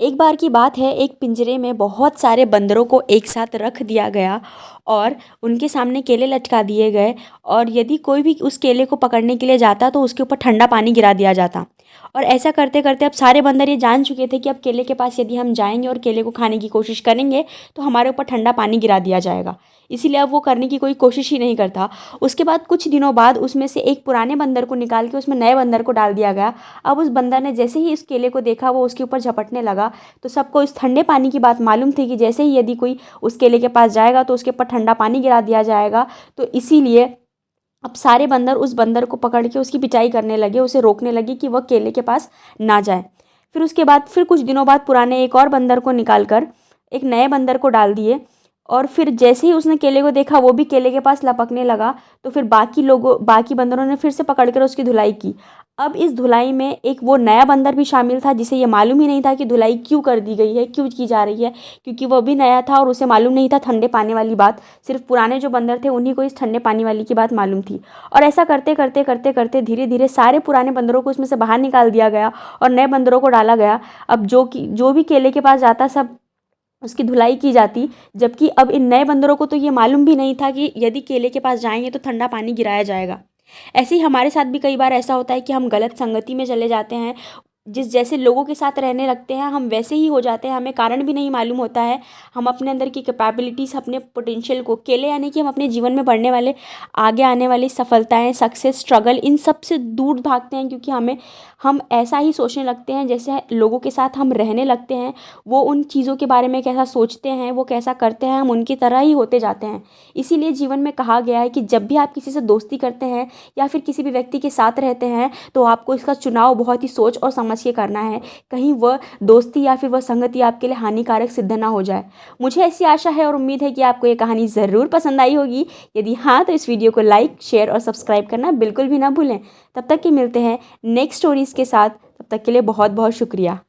एक बार की बात है, एक पिंजरे में बहुत सारे बंदरों को एक साथ रख दिया गया और उनके सामने केले लटका दिए गए। और यदि कोई भी उस केले को पकड़ने के लिए जाता तो उसके ऊपर ठंडा पानी गिरा दिया जाता। और ऐसा करते करते अब सारे बंदर ये जान चुके थे कि अब केले के पास यदि हम जाएंगे और केले को खाने की कोशिश करेंगे तो हमारे ऊपर ठंडा पानी गिरा दिया जाएगा। इसीलिए अब वो करने की कोई कोशिश ही नहीं करता। उसके बाद कुछ दिनों बाद उसमें से एक पुराने बंदर को निकाल के उसमें नए बंदर को डाल दिया गया। अब उस बंदर ने जैसे ही इस केले को देखा वो उसके ऊपर झपटने लगा। तो सबको इस ठंडे पानी की बात मालूम थी कि जैसे ही यदि कोई उस केले के पास जाएगा तो उसके ऊपर ठंडा पानी गिरा दिया जाएगा। तो इसीलिए अब सारे बंदर उस बंदर को पकड़ के उसकी पिटाई करने लगे, उसे रोकने लगे कि वह केले के पास ना जाए। फिर उसके बाद फिर कुछ दिनों बाद पुराने एक और बंदर को निकाल कर एक नए बंदर को डाल दिए। और फिर जैसे ही उसने केले को देखा वो भी केले के पास लपकने लगा। तो फिर बाकी बंदरों ने फिर से पकड़कर उसकी धुलाई की। अब इस धुलाई में एक वो नया बंदर भी शामिल था जिसे ये मालूम ही नहीं था कि धुलाई क्यों कर दी गई है, क्यों की जा रही है, क्योंकि वह भी नया था और उसे मालूम नहीं था ठंडे पानी वाली बात। सिर्फ पुराने जो बंदर थे उन्हीं को इस ठंडे पानी वाली की बात मालूम थी। और ऐसा करते करते करते करते धीरे धीरे सारे पुराने बंदरों को उसमें से बाहर निकाल दिया गया और नए बंदरों को डाला गया। अब जो भी केले के पास जाता सब उसकी धुलाई की जाती। जबकि अब इन नए बंदरों को तो ये मालूम भी नहीं था कि यदि केले के पास जाएंगे तो ठंडा पानी गिराया जाएगा। ऐसे ही हमारे साथ भी कई बार ऐसा होता है कि हम गलत संगति में चले जाते हैं। जिस जैसे लोगों के साथ रहने लगते हैं हम वैसे ही हो जाते हैं, हमें कारण भी नहीं मालूम होता है। हम अपने अंदर की कैपेबिलिटीज़, अपने पोटेंशियल को, केले यानी कि हम अपने जीवन में बढ़ने वाले, आगे आने वाली सफलताएं, सक्सेस, स्ट्रगल, इन सब से दूर भागते हैं। क्योंकि हम ऐसा ही सोचने लगते हैं जैसे लोगों के साथ हम रहने लगते हैं। वो उन चीज़ों के बारे में कैसा सोचते हैं, वो कैसा करते हैं, हम उनकी तरह ही होते जाते हैं। इसीलिए जीवन में कहा गया है कि जब भी आप किसी से दोस्ती करते हैं या फिर किसी भी व्यक्ति के साथ रहते हैं तो आपको इसका चुनाव बहुत ही सोच और समझ के करना है। कहीं वह दोस्ती या फिर वह संगति आपके लिए हानिकारक सिद्ध ना हो जाए। मुझे ऐसी आशा है और उम्मीद है कि आपको ये कहानी ज़रूर पसंद आई होगी। यदि हाँ तो इस वीडियो को लाइक, शेयर और सब्सक्राइब करना बिल्कुल भी ना भूलें। तब तक के मिलते हैं नेक्स्ट स्टोरीज़ के साथ। तब तक के लिए बहुत बहुत शुक्रिया।